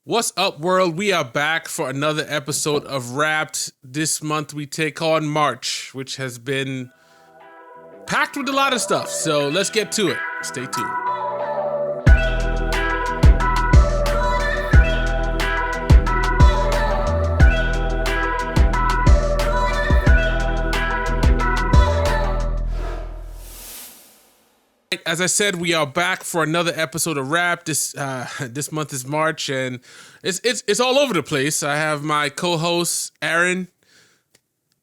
What's up, world? We are back for another episode of Wrapped. This month we take on March, which has been packed with a lot of stuff. So let's get to it. Stay tuned. As I said, we are back for another episode of Rap. This month is March, and it's all over the place. I have my co-host Aaron.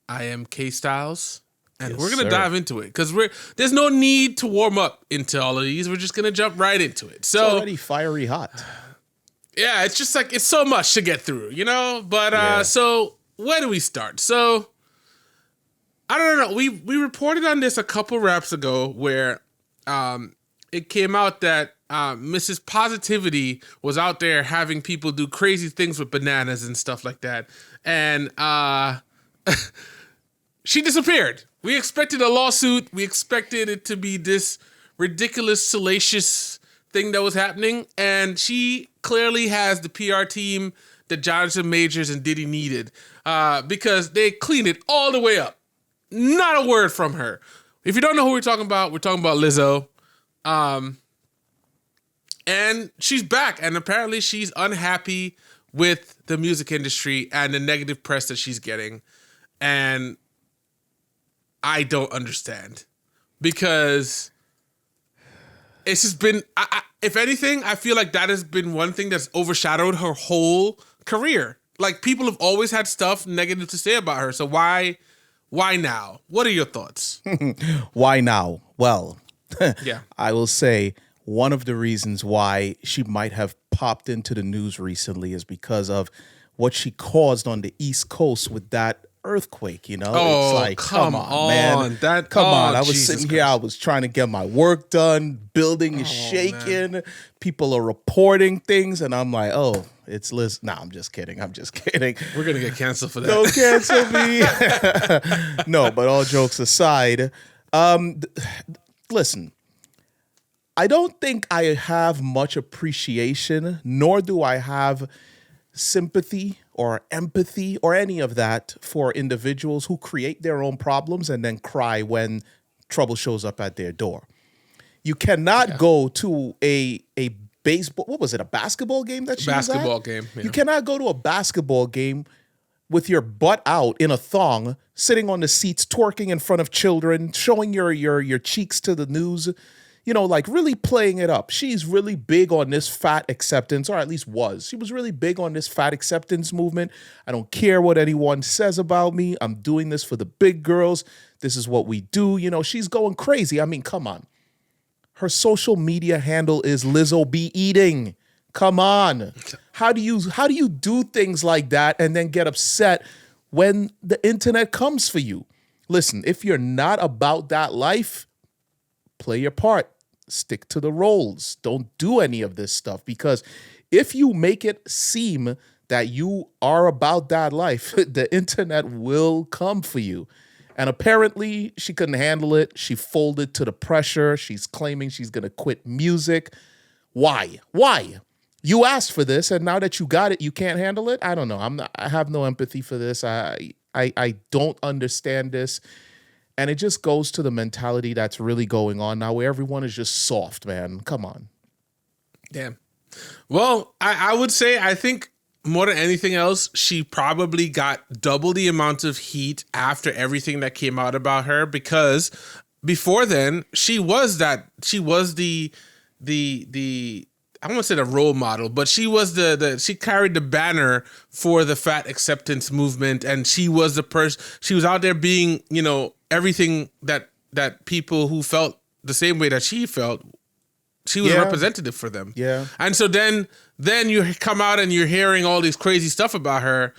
I am K Styles, and we're gonna dive into it because there's no need to warm up into all of these. We're just gonna jump right into it. So it's already fiery hot. Yeah, it's just like it's so much to get through, you know. But so where do we start? So I don't know. We reported on this a couple raps ago where. It came out that Mrs. Positivity was out there having people do crazy things with bananas and stuff like that. And she disappeared. We expected a lawsuit. We expected it to be this ridiculous, salacious thing that was happening. And she clearly has the PR team that Jonathan Majors and Diddy needed because they cleaned it all the way up. Not a word from her. If you don't know who we're talking about Lizzo. And she's back, and apparently she's unhappy with the music industry and the negative press that she's getting. And I don't understand. Because it's just been, if anything, I feel like that has been one thing that's overshadowed her whole career. Like, people have always had stuff negative to say about her, so why now? What are your thoughts? Why now? Well, yeah, I will say one of the reasons why she might have popped into the news recently is because of what she caused on the East Coast with that earthquake, you know? Oh, it's like, come on, man. Come on. I was Jesus sitting Christ. here, I was trying to get my work done, building is shaking, man. People are reporting things, and I'm like, oh, it's Liz. Nah, I'm just kidding. We're going to get canceled for that. Don't cancel me. No, but all jokes aside, listen, I don't think I have much appreciation, nor do I have sympathy or empathy or any of that for individuals who create their own problems and then cry when trouble shows up at their door. You cannot go to a baseball, what was it, a basketball game that she was at? Basketball game. Yeah. You cannot go to a basketball game with your butt out in a thong, sitting on the seats, twerking in front of children, showing your cheeks to the news, you know, like really playing it up. She's really big on this fat acceptance, or at least was. She was really big on this fat acceptance movement. I don't care what anyone says about me. I'm doing this for the big girls. This is what we do. You know, she's going crazy. I mean, come on. Her social media handle is Lizzo Be Eating. Come on. How do you do things like that and then get upset when the internet comes for you? Listen, if you're not about that life, play your part. Stick to the roles. Don't do any of this stuff, because if you make it seem that you are about that life, the internet will come for you. And apparently she couldn't handle it. She folded to the pressure. She's claiming she's going to quit music. Why? You asked for this, and now that you got it, you can't handle it? I don't know. I have no empathy for this. I don't understand this. And it just goes to the mentality that's really going on now, where everyone is just soft, man. Come on. Damn. Well, I would say, I think more than anything else, she probably got double the amount of heat after everything that came out about her, because before then she was the I don't want to say the role model, but she was she carried the banner for the fat acceptance movement, and she was the person. She was out there being, you know, everything that people who felt the same way that she felt. She was a representative for them. Yeah. And so then you come out and you're hearing all these crazy stuff about her.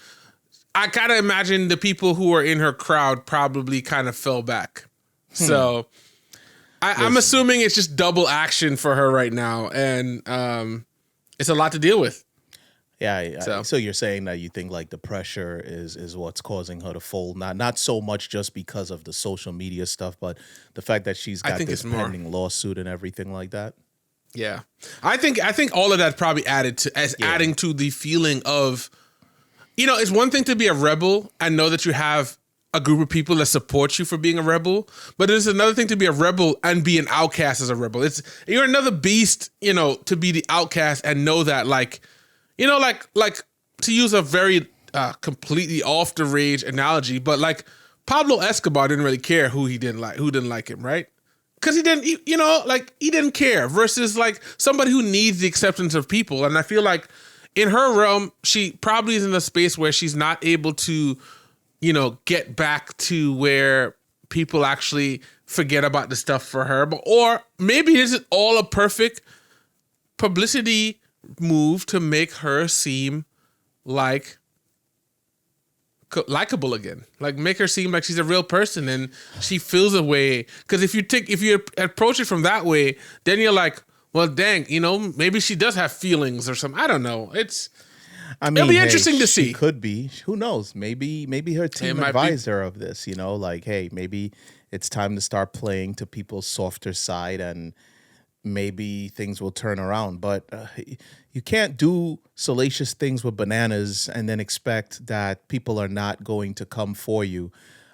I kind of imagine the people who were in her crowd probably kind of fell back. So I'm assuming it's just double action for her right now. And it's a lot to deal with. Yeah. So you're saying that you think like the pressure is what's causing her to fold, not so much just because of the social media stuff, but the fact that she's got this pending lawsuit and everything like that. Yeah. I think all of that probably adding to the feeling of, it's one thing to be a rebel and know that you have a group of people that support you for being a rebel, but it's another thing to be a rebel and be an outcast as a rebel. You're another beast, to be the outcast and know that, like to use a very completely off the range analogy, but like Pablo Escobar didn't really care who didn't like him, right? Because he didn't care, versus like somebody who needs the acceptance of people. And I feel like in her realm, she probably is in a space where she's not able to, get back to where people actually forget about the stuff for her. Or maybe this is all a perfect publicity move to make her seem like likable again, like make her seem like she's a real person and she feels a way. Because if you approach it from that way, then you're like, well, dang, maybe she does have feelings or something. I don't know. It'll be interesting to see. Could be. Who knows? Maybe her team advised her of this. Like, hey, maybe it's time to start playing to people's softer side, and maybe things will turn around. But you can't do salacious things with bananas and then expect that people are not going to come for you.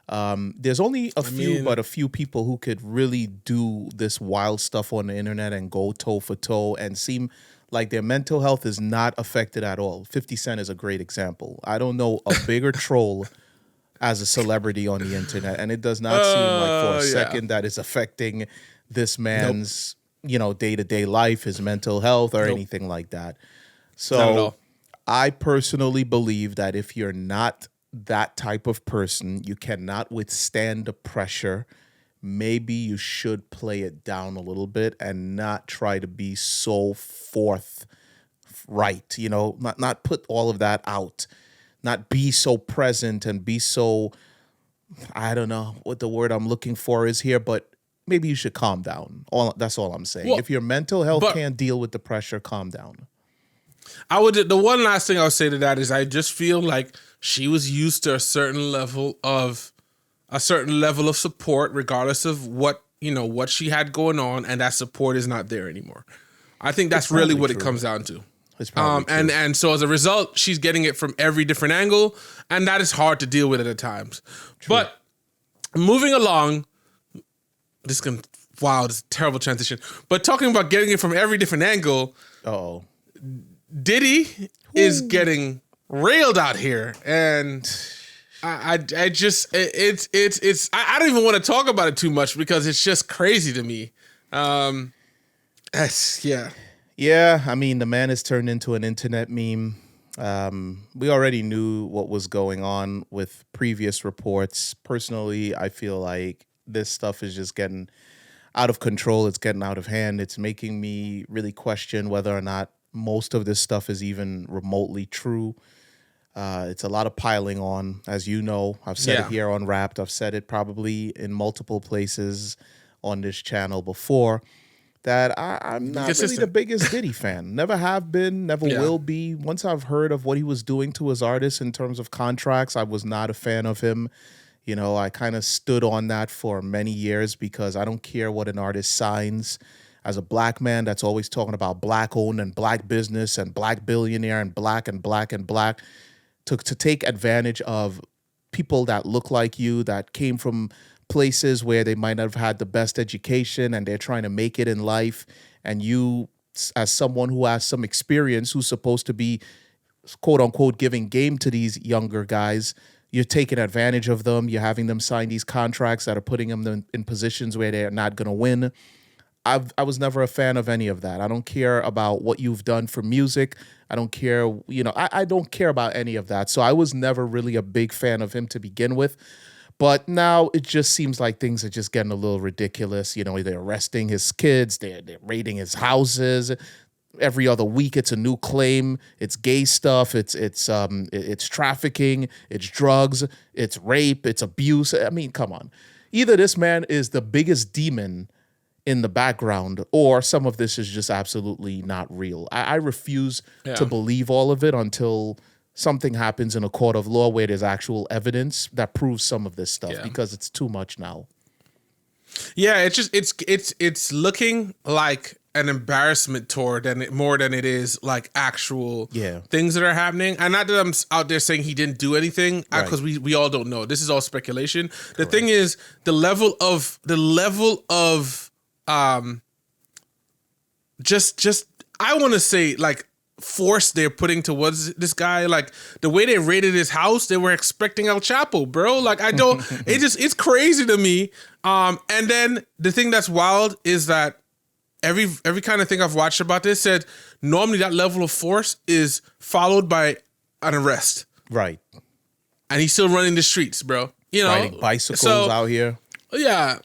There's only a few people who could really do this wild stuff on the internet and go toe for toe and seem like their mental health is not affected at all. 50 Cent is a great example. I don't know a bigger troll as a celebrity on the internet, and it does not seem like for a second that is affecting this man's day-to-day life, his mental health, or anything like that. So I personally believe that if you're not that type of person, you cannot withstand the pressure, maybe you should play it down a little bit and not try to be so forthright, not put all of that out, not be so present and be so, I don't know what the word I'm looking for is here, but maybe you should calm down. That's all I'm saying. Well, if your mental health can't deal with the pressure, calm down. The one last thing I would say to that is I just feel like she was used to a certain level of support, regardless of what she had going on, and that support is not there anymore. I think that's really what it comes down to. It's probably true. And so as a result, she's getting it from every different angle, and that is hard to deal with at times. True. But moving along, this is a terrible transition. But talking about getting it from every different angle, Diddy is getting railed out here, and I don't even want to talk about it too much because it's just crazy to me. Yeah, I mean, the man has turned into an internet meme. We already knew what was going on with previous reports. Personally, I feel like this stuff is just getting out of control. It's getting out of hand. It's making me really question whether or not most of this stuff is even remotely true. It's a lot of piling on, as you know. I've said it here on Wrapped. I've said it probably in multiple places on this channel before, that I'm not really the biggest Diddy fan. Never have been, never will be. Once I've heard of what he was doing to his artists in terms of contracts, I was not a fan of him. I kind of stood on that for many years because I don't care what an artist signs. As a black man that's always talking about black owned and black business and black billionaire and black and black and black, to take advantage of people that look like you, that came from places where they might not have had the best education and they're trying to make it in life. And you, as someone who has some experience, who's supposed to be, quote unquote, giving game to these younger guys, you're taking advantage of them. You're having them sign these contracts that are putting them in positions where they're not going to win. I was never a fan of any of that. I don't care about what you've done for music. I don't care, I don't care about any of that. So I was never really a big fan of him to begin with. But now it just seems like things are just getting a little ridiculous. They're arresting his kids. They're raiding his houses. Every other week, it's a new claim. It's gay stuff. It's trafficking. It's drugs. It's rape. It's abuse. I mean, come on. Either this man is the biggest demon in the background, or some of this is just absolutely not real. I refuse to believe all of it until something happens in a court of law where there's actual evidence that proves some of this stuff, because it's too much now. Yeah, it's looking like an embarrassment tour more than it is like actual Yeah. things that are happening. And not that I'm out there saying he didn't do anything, because we all don't know. This is all speculation. The thing is, the level of just I want to say like force they're putting towards this guy, like the way they raided his house, they were expecting El Chapo, bro. Like I don't, it's crazy to me. And then the thing that's wild is that every kind of thing I've watched about this said normally that level of force is followed by an arrest, Right. and he's still running the streets, bro. You know, Riding bicycles out here. Yeah,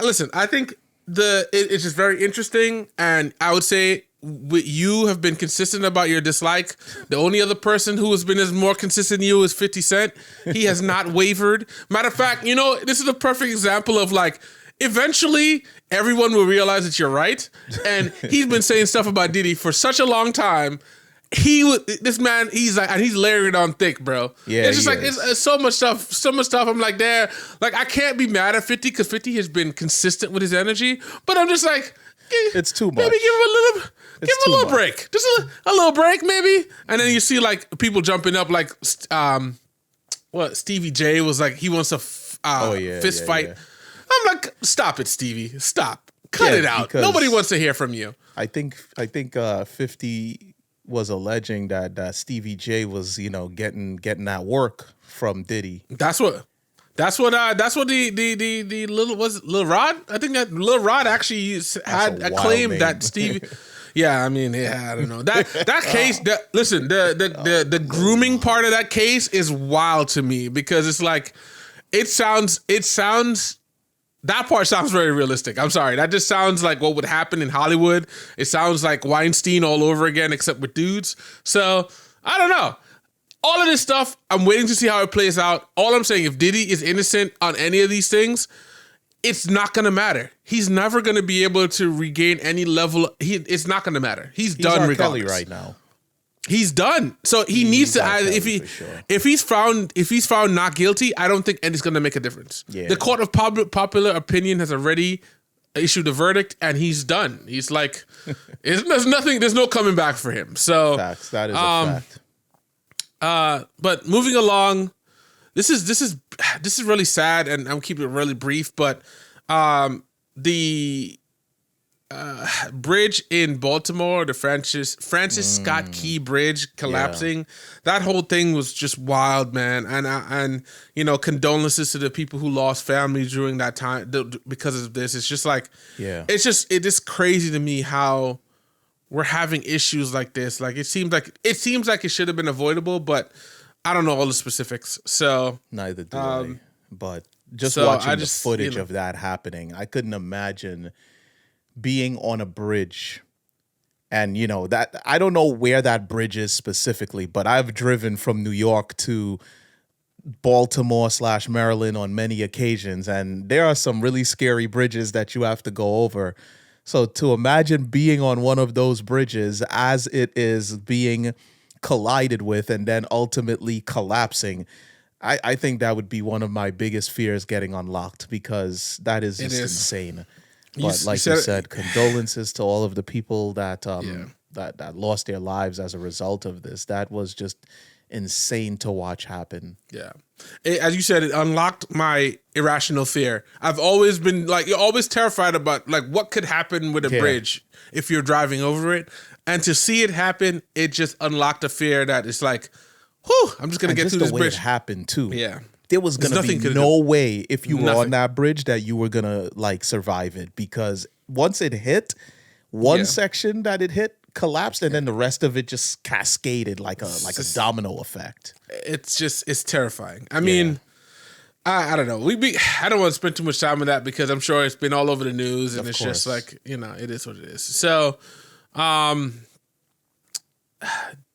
listen, I think it's just very interesting, and I would say you have been consistent about your dislike. The only other person who has been as more consistent than you is 50 Cent. He has not wavered. Matter of fact, you know, this is a perfect example of like, eventually everyone will realize that you're right. And he's been saying stuff about Diddy for such a long time. This man, he's like, and he's layering on thick, bro. Yeah, it's just like it's so much stuff. I'm like, like I can't be mad at 50 because 50 has been consistent with his energy, but I'm just like, it's too much. Maybe give him a little break, just a little break, maybe. And then you see like people jumping up, like Stevie J was like he wants a fist fight. Yeah. I'm like, stop it, Stevie, stop, cut it out. Nobody wants to hear from you. I think 50 was alleging that Stevie J was, you know, getting that work from Diddy. That's what the Lil Rod. I think that Lil Rod actually had a claim name. That Stevie. Yeah, I mean, yeah, I don't know that case. Listen, the grooming part of that case is wild to me because it's like it sounds. That part sounds very realistic. I'm sorry. That just sounds like what would happen in Hollywood. It sounds like Weinstein all over again, except with dudes. So I don't know. All of this stuff, I'm waiting to see how it plays out. All I'm saying, if Diddy is innocent on any of these things, it's not going to matter. He's never going to be able to regain any level. It's not going to matter. He's done regardless. Kelly right now. He's done. So he needs to either if he's found not guilty, I don't think anything's going to make a difference. Yeah. The court of popular opinion has already issued a verdict, and he's done. He's like, there's no coming back for him. So facts. That is a fact. But moving along, this is really sad, and I'm keeping it really brief. But the bridge in Baltimore, the Francis Scott Key Bridge collapsing, that whole thing was just wild, man. And you know, condolences to the people who lost family during that time because of this. It's just like, it is crazy to me how we're having issues like this. Like it seems like it should have been avoidable, but I don't know all the specifics. So neither do I. But just watching the footage of that happening, I couldn't imagine being on a bridge. And you know that I don't know where that bridge is specifically, but I've driven from New York to Baltimore/Maryland on many occasions, and there are some really scary bridges that you have to go over. So to imagine being on one of those bridges as it is being collided with and then ultimately collapsing, I think that would be one of my biggest fears getting unlocked, because that is just insane. But like you said, condolences to all of the people that that lost their lives as a result of this. That was just insane to watch happen. Yeah. As you said, it unlocked my irrational fear. I've always been like, you're always terrified about like what could happen with a bridge if you're driving over it. And to see it happen, it just unlocked a fear that it's like, whew, I'm just going to get through this bridge. It happened too. Yeah. There was going to be no way if you were on that bridge that you were going to like survive it, because once it hit, one section that it hit collapsed, and then the rest of it just cascaded like a domino effect. It's terrifying. I mean, I don't know. I don't want to spend too much time on that because I'm sure it's been all over the news, and it's just like, you know, it is what it is. So,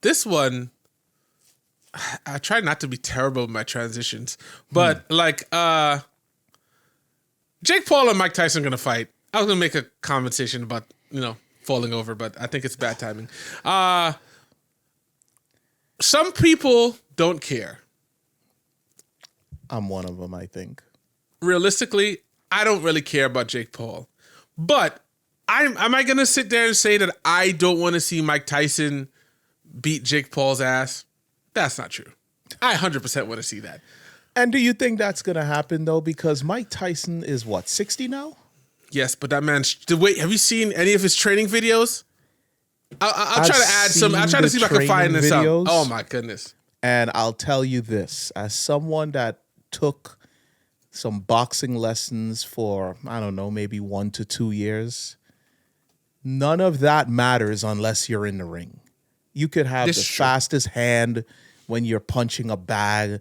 this one, I try not to be terrible with my transitions, but like Jake Paul and Mike Tyson are gonna fight. I was gonna make a conversation about, you know, falling over, but I think it's bad timing. Some people don't care. I'm one of them, I think. Realistically, I don't really care about Jake Paul, but Am I gonna sit there and say that I don't want to see Mike Tyson beat Jake Paul's ass? That's not true. I 100% want to see that. And do you think that's going to happen, though? Because Mike Tyson is, what, 60 now? Yes, but that man, have you seen any of his training videos? I'll try to add some. I'll try to see if I can find this out. Oh, my goodness. And I'll tell you this. As someone that took some boxing lessons for, I don't know, maybe 1 to 2 years, none of that matters unless you're in the ring. You could have the fastest hand when you're punching a bag.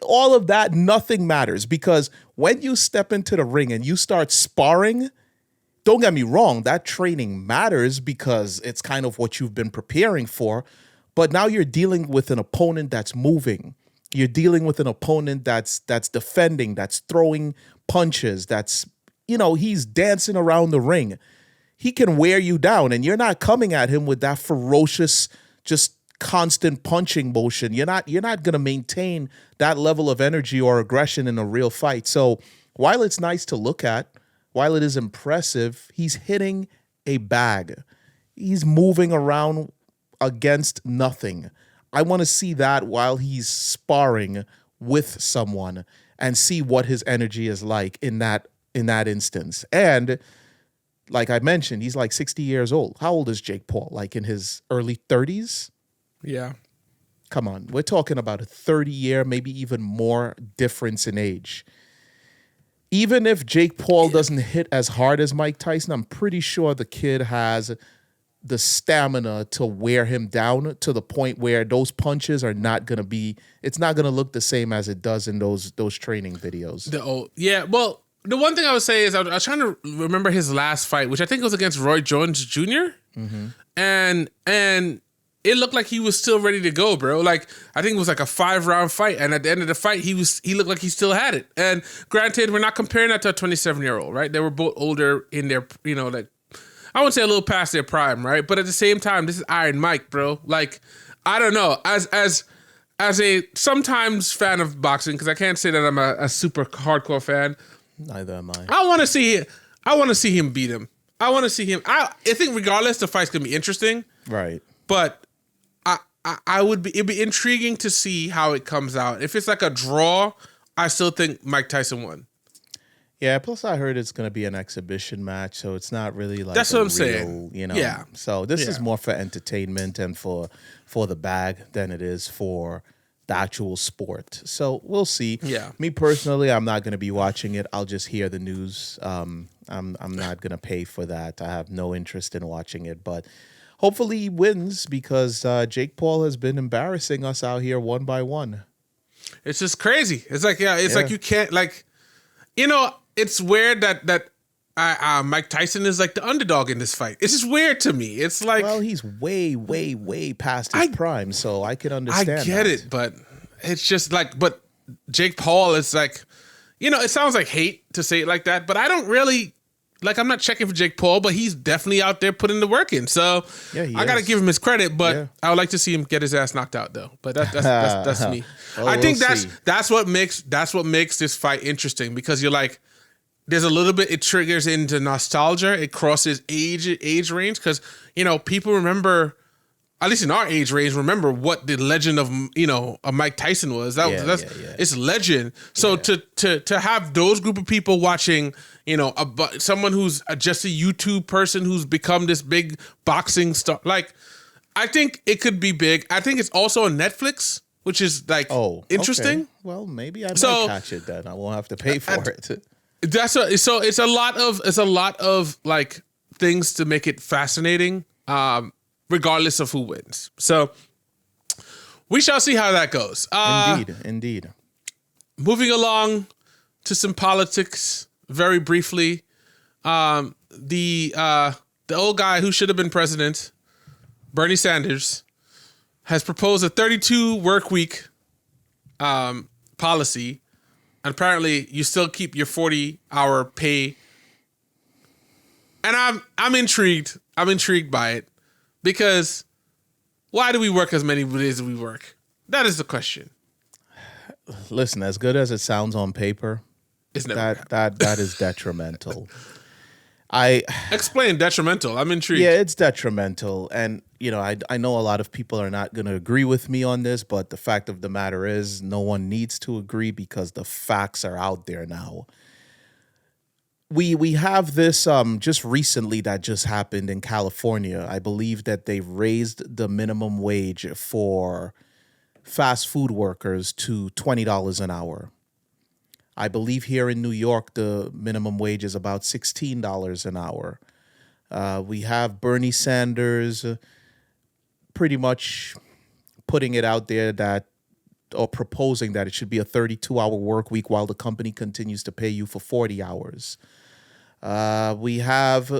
All of that, nothing matters, because when you step into the ring and you start sparring, don't get me wrong, that training matters because it's kind of what you've been preparing for. But now you're dealing with an opponent that's moving. You're dealing with an opponent that's defending, that's throwing punches, that's, he's dancing around the ring. He can wear you down, and you're not coming at him with that ferocious, just constant punching motion. You're not going to maintain that level of energy or aggression in a real fight. So while it's nice to look at, while it is impressive, he's hitting a bag. He's moving around against nothing. I want to see that while he's sparring with someone and see what his energy is like in that instance. And like I mentioned, he's like 60 years old. How old is Jake Paul? Like in his early 30s? Yeah. Come on. We're talking about a 30-year, maybe even more difference in age. Even if Jake Paul doesn't hit as hard as Mike Tyson, I'm pretty sure the kid has the stamina to wear him down to the point where those punches are not going to be, it's not going to look the same as it does in those training videos. Well, the one thing I would say is I was trying to remember his last fight, which I think was against Roy Jones Jr. Mm-hmm. And it looked like he was still ready to go, bro. Like, I think it was like a 5-round fight, and at the end of the fight, he looked like he still had it. And granted, we're not comparing that to a 27-year-old, right? They were both older in their, like, I wouldn't say a little past their prime, right? But at the same time, this is Iron Mike, bro. Like, I don't know. As a sometimes fan of boxing, because I can't say that I'm a super hardcore fan. Neither am I. I want to see him beat him. I want to see him. I think regardless, the fight's gonna be interesting, right? But it'd be intriguing to see how it comes out. If it's like a draw, I still think Mike Tyson won. Yeah, plus I heard it's going to be an exhibition match, so it's not really like that's what I'm saying. Yeah. So this is more for entertainment and for the bag than it is for the actual sport. So we'll see. Yeah. Me personally, I'm not going to be watching it. I'll just hear the news. I'm not going to pay for that. I have no interest in watching it, but hopefully he wins because Jake Paul has been embarrassing us out here one by one. It's just crazy. It's like, like you can't, like, it's weird that Mike Tyson is like the underdog in this fight. It's just weird to me. It's like, well, he's way, way, way past his prime, so I can understand. I get it, but it's just like, but Jake Paul is like, it sounds like hate to say it like that, but I don't really, like, I'm not checking for Jake Paul, but he's definitely out there putting the work in. So I got to give him his credit, but I would like to see him get his ass knocked out, though. But that's me. Well, I think that's what makes this fight interesting, because you're like, there's a little bit, it triggers into nostalgia. It crosses age range, because, people remember, at least in our age range, remember what the legend of, a Mike Tyson was. It's legend. So to have those group of people watching, someone who's just a YouTube person who's become this big boxing star, like, I think it could be big. I think it's also on Netflix, which is like interesting. Okay. Well, maybe I might catch it then. I won't have to pay for it. So it's a lot of like things to make it fascinating, regardless of who wins. So we shall see how that goes. Indeed. Moving along to some politics very briefly. The old guy who should have been president, Bernie Sanders, has proposed a 32 work week policy. And apparently, you still keep your 40-hour pay. And I'm intrigued. I'm intrigued by it, because why do we work as many days as we work? That is the question. Listen, as good as it sounds on paper, it's that is detrimental. Explain detrimental. I'm intrigued. Yeah, it's detrimental. And, I know a lot of people are not going to agree with me on this, but the fact of the matter is no one needs to agree because the facts are out there now. We have this just recently that just happened in California. I believe that they raised the minimum wage for fast food workers to $20 an hour. I believe here in New York, the minimum wage is about $16 an hour. We have Bernie Sanders pretty much putting it out there or proposing that it should be a 32-hour work week while the company continues to pay you for 40 hours. We have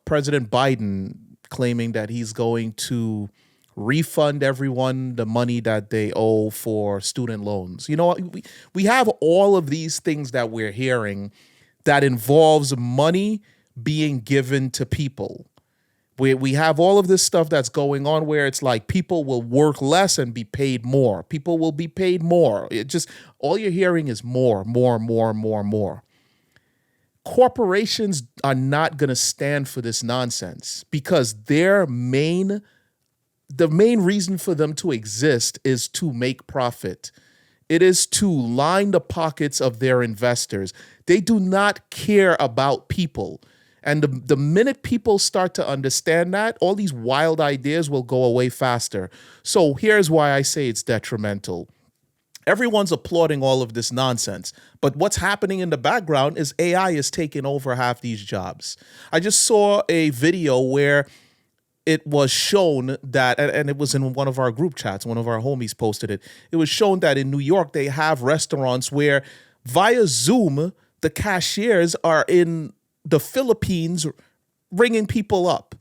President Biden claiming that he's going to refund everyone the money that they owe for student loans. We have all of these things that we're hearing that involves money being given to people. We have all of this stuff that's going on where it's like people will work less and be paid more. People will be paid more. It just, all you're hearing is more. Corporations are not going to stand for this nonsense because the main reason for them to exist is to make profit. It is to line the pockets of their investors. They do not care about people. And the minute people start to understand that, all these wild ideas will go away faster. So here's why I say it's detrimental. Everyone's applauding all of this nonsense. But what's happening in the background is AI is taking over half these jobs. I just saw a video where it was shown that, and it was in one of our group chats, one of our homies posted it. It was shown that in New York, they have restaurants where via Zoom, the cashiers are in the Philippines ringing people up.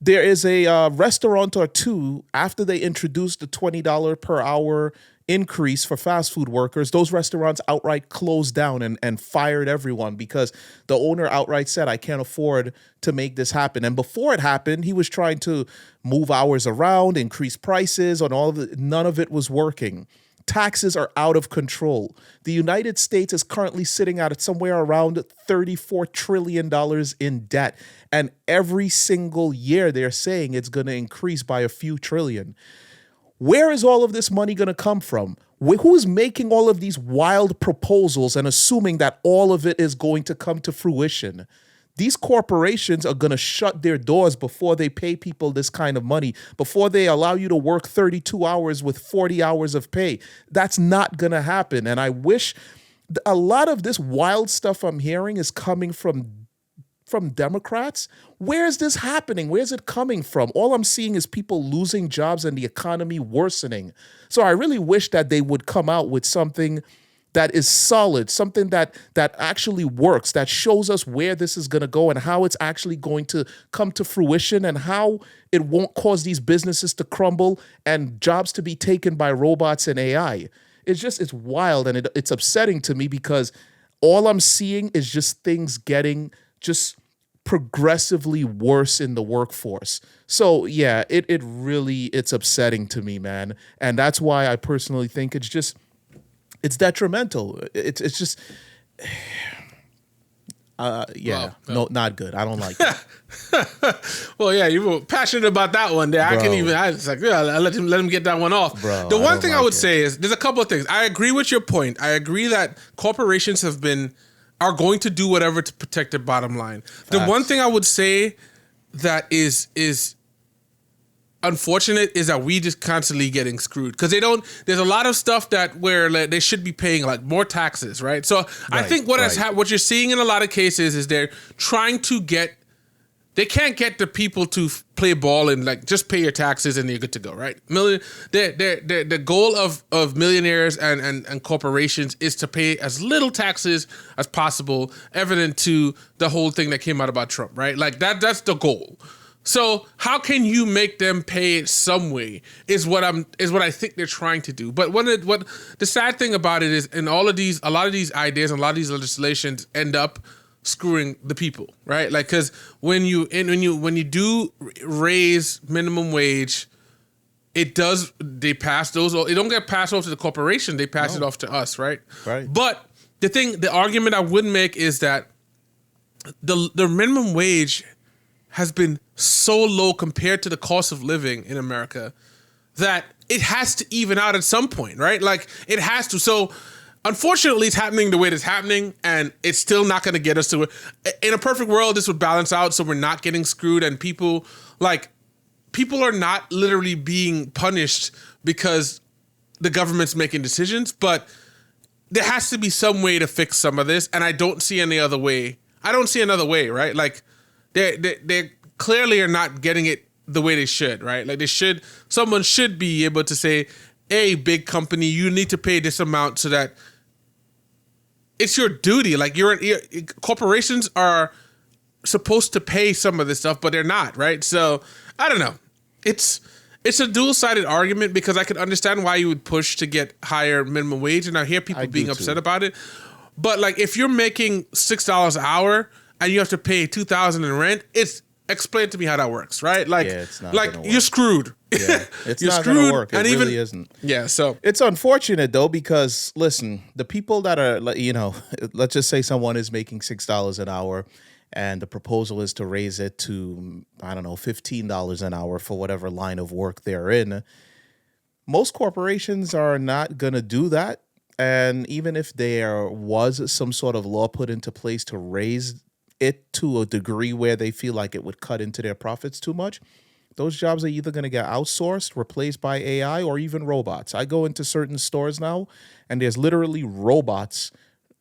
There is a restaurant or two, after they introduced the $20 per hour increase for fast food workers, those restaurants outright closed down and fired everyone because the owner outright said, I can't afford to make this happen. And before it happened, he was trying to move hours around, increase prices on all of it. None of it was working. Taxes are out of control. The United States is currently sitting at somewhere around $34 trillion in debt. And every single year they're saying it's going to increase by a few trillion. Where is all of this money going to come from? Who is making all of these wild proposals and assuming that all of it is going to come to fruition? These corporations are going to shut their doors before they pay people this kind of money, before they allow you to work 32 hours with 40 hours of pay. That's not going to happen. And I wish a lot of this wild stuff I'm hearing is coming from Democrats. Where is this happening? Where is it coming from? All I'm seeing is people losing jobs and the economy worsening. So I really wish that they would come out with something that is solid, something that actually works, that shows us where this is going to go and how it's actually going to come to fruition and how it won't cause these businesses to crumble and jobs to be taken by robots and AI. It's wild and it's upsetting to me because all I'm seeing is just things getting just progressively worse in the workforce. So yeah, it's upsetting to me, man. And that's why I personally think it's detrimental. It's just, no, not good. I don't like it. Well, yeah, you were passionate about that one there. Bro. I was like, yeah, I let him get that one off. Bro, the one thing I like would it. say is there's a couple of things. I agree with your point. I agree that corporations are going to do whatever to protect their bottom line. Facts. The one thing I would say that is unfortunate is that we just constantly getting screwed because there's a lot of stuff where like, they should be paying like more taxes, right? So I think what you're seeing in a lot of cases is they're trying to they can't get the people to play ball and like just pay your taxes and you're good to go, right? The goal of millionaires and corporations is to pay as little taxes as possible, evident to the whole thing that came out about Trump, right? Like that's the goal. So how can you make them pay it some way is what I think they're trying to do. But what the sad thing about it is a lot of these ideas and a lot of these legislations end up screwing the people, right? Like, because when you do raise minimum wage, they pass those. It don't get passed off to the corporation. They pass it off to us, right? Right. But the argument I would make is that the minimum wage has been so low compared to the cost of living in America that it has to even out at some point, right? Like it has to. So unfortunately, it's happening the way it's happening, and it's still not going to get us to it. In a perfect world, this would balance out so we're not getting screwed, and people are not literally being punished because the government's making decisions, but there has to be some way to fix some of this, and I don't see any other way. I don't see another way, right? Like they clearly are not getting it the way they should, right? Like someone should be able to say, hey, big company, you need to pay this amount so that it's your duty. Like corporations are supposed to pay some of this stuff, but they're not, right? So I don't know. It's a dual-sided argument because I can understand why you would push to get higher minimum wage, and I hear people being upset about it. But like, if you're making $6 an hour and you have to pay $2,000 in rent, explain to me how that works, right? Like, it's not like you're screwed. Yeah, it's you're not screwed, going to work. It and really isn't. Yeah, so it's unfortunate though, because listen, the people that are, let's just say someone is making $6 an hour, and the proposal is to raise it to, I don't know, $15 an hour for whatever line of work they're in. Most corporations are not going to do that. And even if there was some sort of law put into place to raise it to a degree where they feel like it would cut into their profits too much, those jobs are either going to get outsourced, replaced by AI, or even robots. I go into certain stores now, and there's literally robots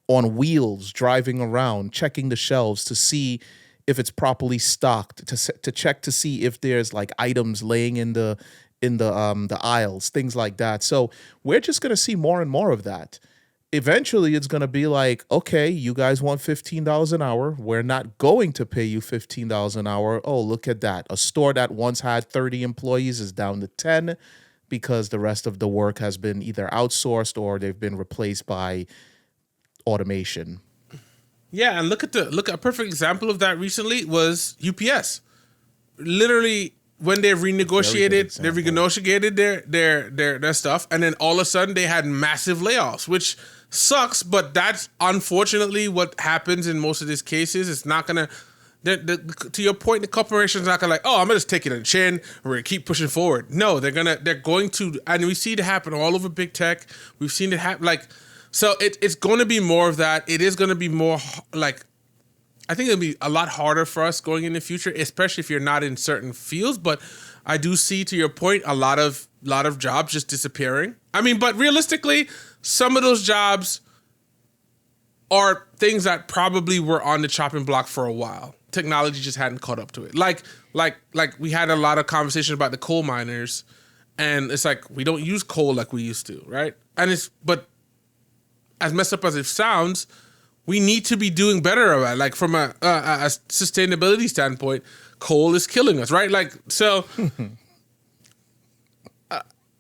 on wheels driving around, checking the shelves to see if it's properly stocked, to check to see if there's like items laying in the aisles, things like that. So we're just going to see more and more of that. Eventually, it's going to be like, okay, you guys want $15 an hour. We're not going to pay you $15 an hour. Oh, look at that. A store that once had 30 employees is down to 10 because the rest of the work has been either outsourced or they've been replaced by automation. Yeah, and look at a perfect example of that recently was UPS. Literally, when they renegotiated their stuff, and then all of a sudden they had massive layoffs, which sucks, but that's unfortunately what happens in most of these cases. It's not gonna, to your point, the corporation's not gonna like, oh, I'm gonna just take it on the chin, we're gonna keep pushing forward. No, they're going to, and we see it happen all over big tech. We've seen it happen, like, so it's going to be more of that. It is going to be more like, I think it'll be a lot harder for us going in the future, especially if you're not in certain fields. But I do see, to your point, a lot of jobs just disappearing. I mean, but realistically, some of those jobs are things that probably were on the chopping block for a while. Technology just hadn't caught up to it. Like we had a lot of conversation about the coal miners, and it's like we don't use coal like we used to, right? But as messed up as it sounds, we need to be doing better about it. Like from a sustainability standpoint, coal is killing us, right? Like, so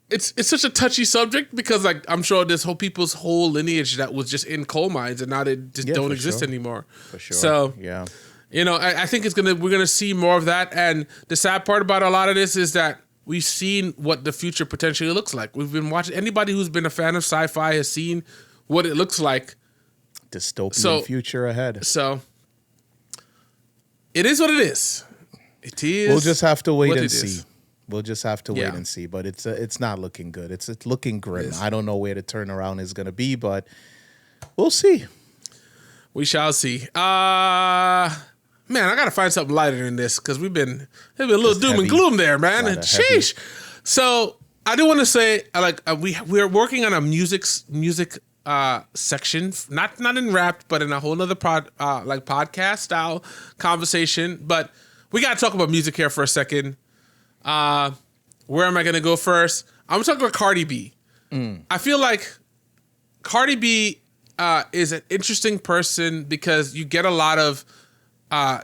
it's such a touchy subject because like I'm sure there's people's whole lineage that was just in coal mines and now they just don't exist anymore. For sure. So yeah, I think we're gonna see more of that. And the sad part about a lot of this is that we've seen what the future potentially looks like. We've been watching. Anybody who's been a fan of sci-fi has seen what it looks like. Dystopian future ahead. So it is what it is. It is. We'll just have to wait and see. We'll just have to wait and see. But it's not looking good. It's looking grim. I don't know where the turnaround is going to be, but we'll see. We shall see. Man, I gotta find something lighter than this because there's been a little doom and gloom there, man. Sheesh. So I do want to say, we're working on a music section, not in rap, but in a whole nother podcast style conversation. But we gotta talk about music here for a second. Where am I gonna go first? I'm gonna talk about Cardi B. I feel like Cardi B is an interesting person because you get a lot of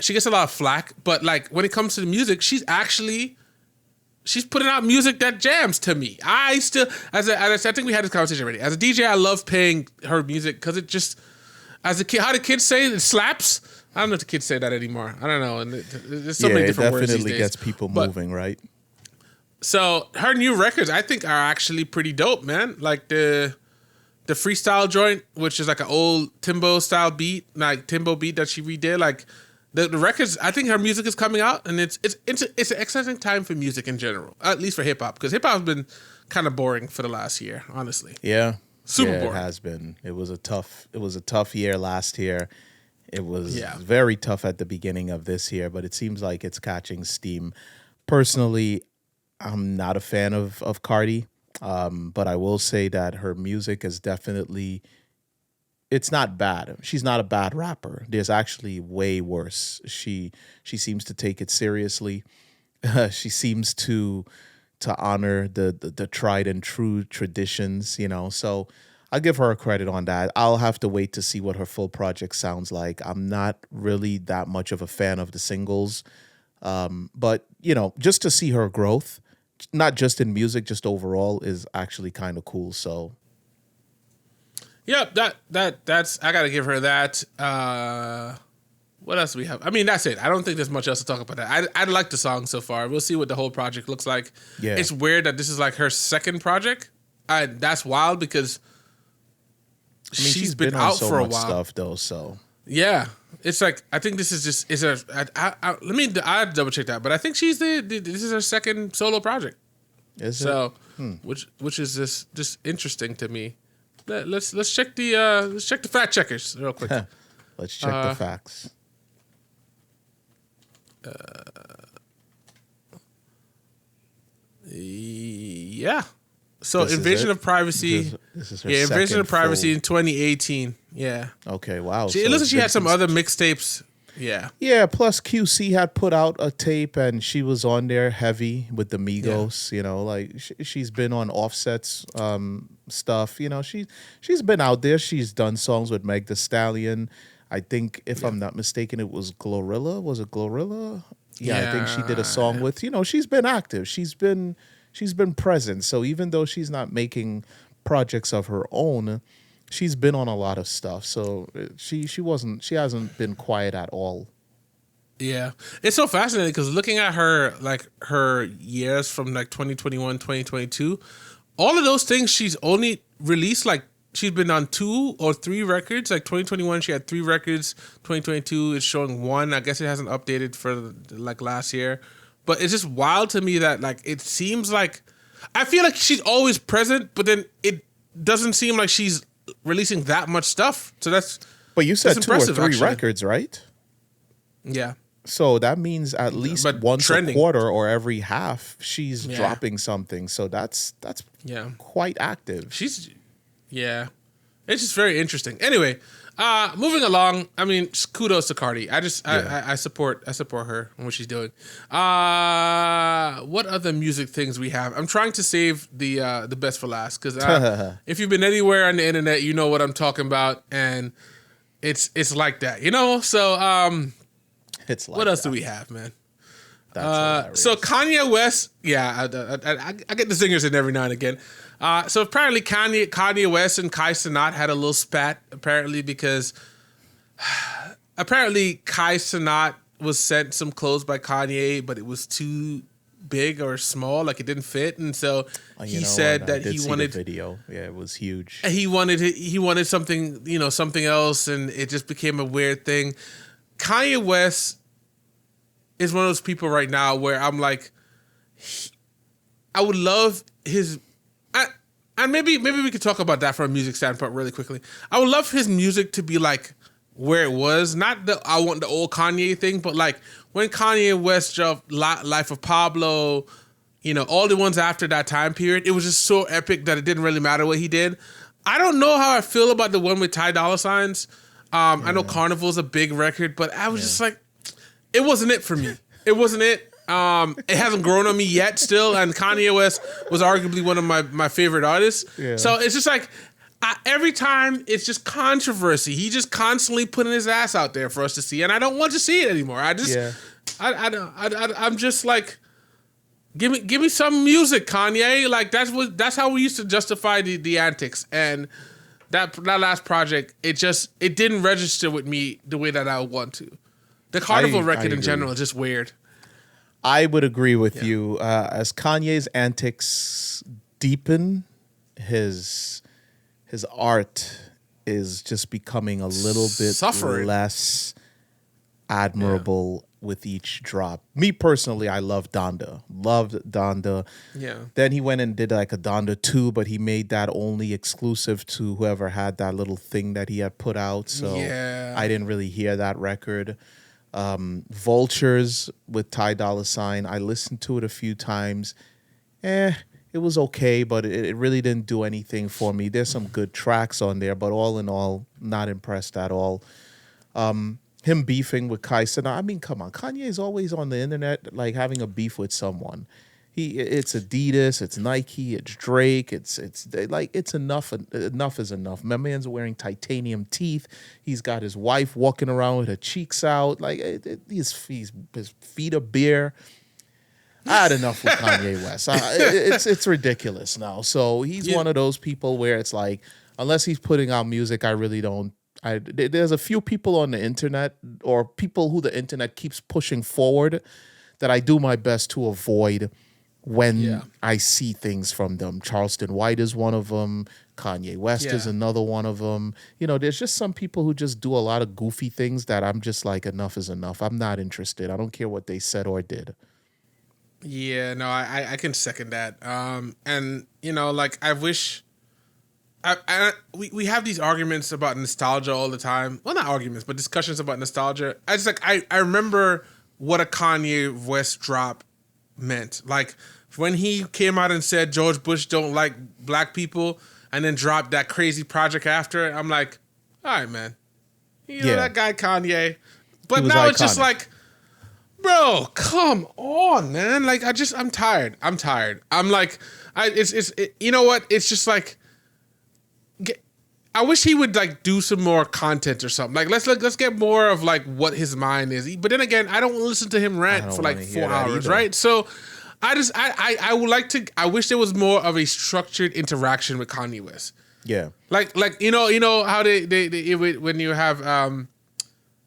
she gets a lot of flack, but like when it comes to the music, she's putting out music that jams to me. I still, I think we had this conversation already. As a DJ, I love playing her music because it just, as a kid, how do kids say it slaps? I don't know if the kids say that anymore. I don't know. And there's so many different words these days. It definitely gets people moving, right? So her new records, I think, are actually pretty dope, man. Like the freestyle joint, which is like an old Timbo style beat, like Timbo beat that she redid. Like The records, I think her music is coming out, and it's an exciting time for music in general, at least for hip hop, because hip hop has been kind of boring for the last year, honestly. Yeah. Super Yeah, boring. it has been. It was a tough year last year. It was Yeah. very tough at the beginning of this year, but it seems like it's catching steam. Personally, I'm not a fan of Cardi, but I will say that her music is definitely, it's not bad. She's not a bad rapper. There's actually way worse. She seems to take it seriously. She seems to honor the tried and true traditions, So I'll give her a credit on that. I'll have to wait to see what her full project sounds like. I'm not really that much of a fan of the singles. But, just to see her growth, not just in music, just overall, is actually kind of cool. So Yep, that's I gotta give her that. What else do we have? I mean, that's it. I don't think there's much else to talk about that. I like the song so far. We'll see what the whole project looks like. Yeah. It's weird that this is like her second project. That's wild because she's been on out so for a much while. stuff though. So Yeah, it's like I think this is just is a. I double check that, but I think this is her second solo project. is So, it? which is just interesting to me. Let's check the fact checkers real quick. Let's check the facts. Yeah. So This is Invasion it? of Privacy. This is her Invasion second of Privacy full- in 2018. Yeah. Okay, wow. It So looks like it's she been had some since- other mixtapes. Yeah. Yeah, plus QC had put out a tape and she was on there heavy with the Migos, like she's been on Offset's stuff, she's been out there. She's done songs with Meg Thee Stallion. I think if I'm not mistaken, it was Glorilla. Was it Glorilla? Yeah, I think she did a song with, she's been active. She's been present. So even though she's not making projects of her own, she's been on a lot of stuff. So she hasn't been quiet at all. Yeah. It's so fascinating because looking at her years from 2021, 2022, all of those things she's only released she's been on 2 or 3 records. Like 2021, she had 3 records. 2022 is showing 1. I guess it hasn't updated for last year. But it's just wild to me that it seems like I feel like she's always present, but then it doesn't seem like she's releasing that much stuff. So that's But you said 2 or 3 actually. records, right? Yeah. So that means at least But once trending. a quarter or every half, she's dropping something. So that's Yeah. quite active. Yeah. It's just very interesting. Anyway, moving along. I mean, just kudos to Cardi. I support her and what she's doing. What other music things we have? I'm trying to save the best for last because if you've been anywhere on the internet, you know what I'm talking about, and it's like that, So It's like what else that. do we have, man? That's hilarious. So Kanye West, I get the singers in every now and again. So apparently Kanye West and Kai Cenat had a little spat, apparently, because apparently Kai Cenat was sent some clothes by Kanye, but it was too big or small, it didn't fit, and so he said that he wanted the video. Yeah, it was huge. he wanted something, something else, and it just became a weird thing. Kanye West is one of those people right now where I'm like, I would love his, and maybe we could talk about that from a music standpoint really quickly. I would love his music to be where it was, not the I want the old Kanye thing, but when Kanye West dropped Life of Pablo, all the ones after that time period, it was just so epic that it didn't really matter what he did. I don't know how I feel about the one with Ty Dolla $igns. I know Carnival's a big record, but I was just it wasn't it for me. It wasn't it. It hasn't grown on me yet still, and Kanye West was arguably one of my favorite artists. Yeah. So it's just every time it's just controversy. He just constantly putting his ass out there for us to see, and I don't want to see it anymore. I just, I'm just give me some music, Kanye. That's how we used to justify the antics, and that last project, it didn't register with me the way that I would want to. The Carnival record in agree. general is just weird. I would agree with you. As Kanye's antics deepen, his art is just becoming a little bit Suffering. less admirable with each drop. Me personally, I love Donda. Loved Donda. Yeah. Then he went and did like a Donda 2, but he made that only exclusive to whoever had that little thing that he had put out. So I didn't really hear that record. Vultures with Ty Dolla $ign. I listened to it a few times. It was okay, but it really didn't do anything for me. There's some good tracks on there, but all in all, not impressed at all. Him beefing with Tyson. I mean, come on. Kanye is always on the internet, like having a beef with someone. It's Adidas, it's Nike, it's Drake. It's like it's enough. Enough is enough. My man's wearing titanium teeth. He's got his wife walking around with her cheeks out. Like his feet are bare. I had enough with Kanye West. It's ridiculous now. So he's one of those people where it's like, unless he's putting out music, I really don't. There's a few people on the internet or people who the internet keeps pushing forward that I do my best to avoid when I see things from them. Charleston White is one of them. Kanye West is another one of them. You know, there's just some people who just do a lot of goofy things that I'm just like, enough is enough. I'm not interested. I don't care what they said or did. Yeah, no, I can second that. And you know, like I wish. We have these arguments about nostalgia all the time. Well, not arguments, but discussions about nostalgia. I remember what a Kanye West drop meant. Like when he came out and said George Bush don't like black people, and then dropped that crazy project after it. I'm like, all right, man, you know that guy Kanye. But now it's just like, bro, come on, man. Like I'm tired. I'm like, you know what? It's just like. I wish he would like do some more content or something. Like let's get more of like what his mind is. But then again, I don't listen to him rant for like 4 hours, right? So I would like to. I wish there was more of a structured interaction with Kanye West. Yeah, like you know how they when you have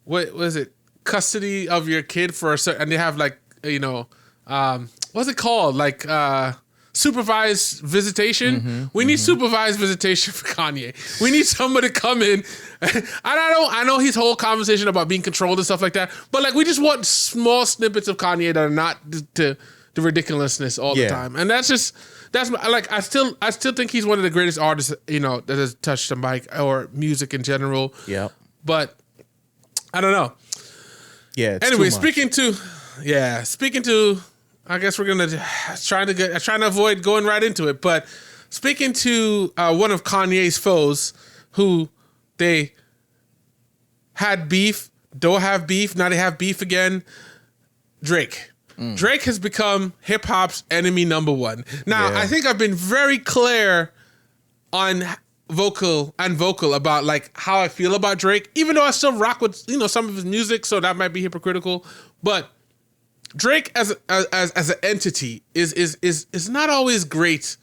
what was it, custody of your kid for a certain, and they have like what's it called, like supervised visitation. We need supervised visitation for Kanye. We need someone to come in. I know his whole conversation about being controlled and stuff like that, but like we just want small snippets of Kanye that are not the ridiculousness all the time. And that's like I still think he's one of the greatest artists, you know, that has touched the mic or music in general. Yeah. But I don't know. Yeah. Anyway, speaking to I guess we're gonna trying to avoid going right into it, but speaking to one of Kanye's foes, who they had beef, don't have beef, now they have beef again. Drake. Drake has become hip hop's enemy number one. Now I think I've been very clear on vocal about like how I feel about Drake, even though I still rock with some of his music, so that might be hypocritical, but. Drake as an entity is not always great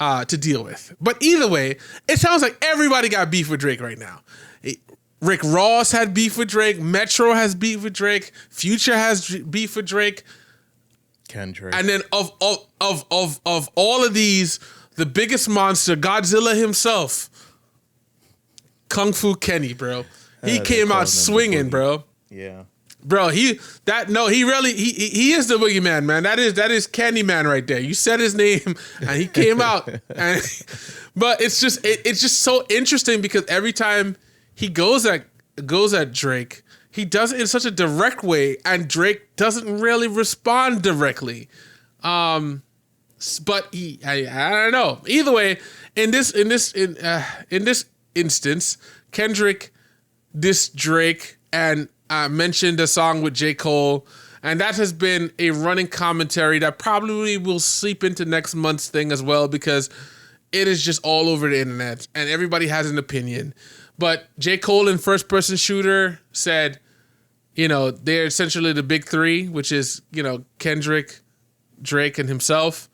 to deal with. But either way, it sounds like everybody got beef with Drake right now. Rick Ross had beef with Drake. Metro has beef with Drake. Future has beef with Drake. Kendrick. And then of all of these, the biggest monster, Godzilla himself, Kung Fu Kenny, bro. He came out swinging, bro. Yeah. Bro, he is the boogeyman, man. That is Candyman right there. You said his name, and he came out. But it's just so interesting because every time he goes at Drake, he does it in such a direct way, and Drake doesn't really respond directly. But I don't know. Either way, in this instance, Kendrick dissed Drake and mentioned a song with J. Cole, and that has been a running commentary that probably will seep into next month's thing as well, because it is just all over the internet and everybody has an opinion. But J. Cole in First Person Shooter said, they're essentially the big three, which is, Kendrick, Drake, and himself.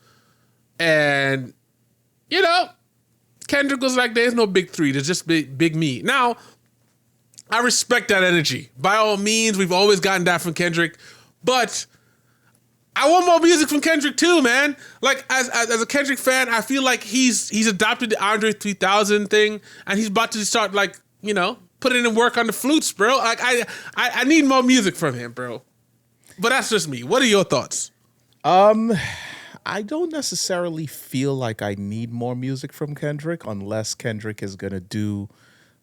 And, Kendrick was like, there's no big three, there's just big me. Now, I respect that energy. By all means, we've always gotten that from Kendrick, but I want more music from Kendrick too, man. Like as a Kendrick fan, I feel like he's adopted the Andre 3000 thing, and he's about to start putting in work on the flutes, bro. Like I need more music from him, bro. But that's just me. What are your thoughts? I don't necessarily feel like I need more music from Kendrick unless Kendrick is going to do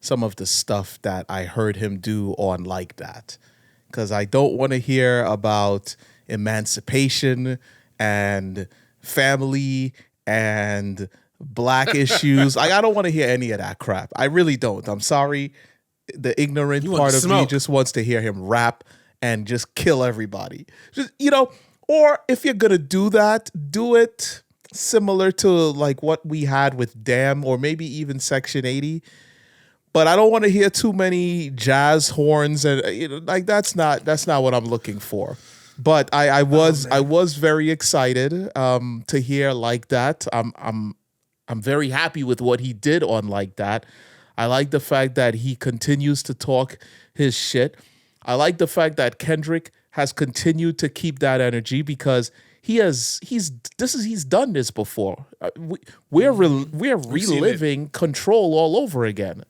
some of the stuff that I heard him do on Like That. Because I don't want to hear about emancipation and family and black issues. I don't want to hear any of that crap. I really don't. I'm sorry. The ignorant part of me just wants to hear him rap and just kill everybody. Just, or if you're going to do that, do it similar to like what we had with Damn or maybe even Section 80. But I don't want to hear too many jazz horns and like that's not what I'm looking for. But I was very excited to hear Like That. I'm very happy with what he did on Like That. I like the fact that he continues to talk his shit. I like the fact that Kendrick has continued to keep that energy because he's done this before. We're reliving Control all over again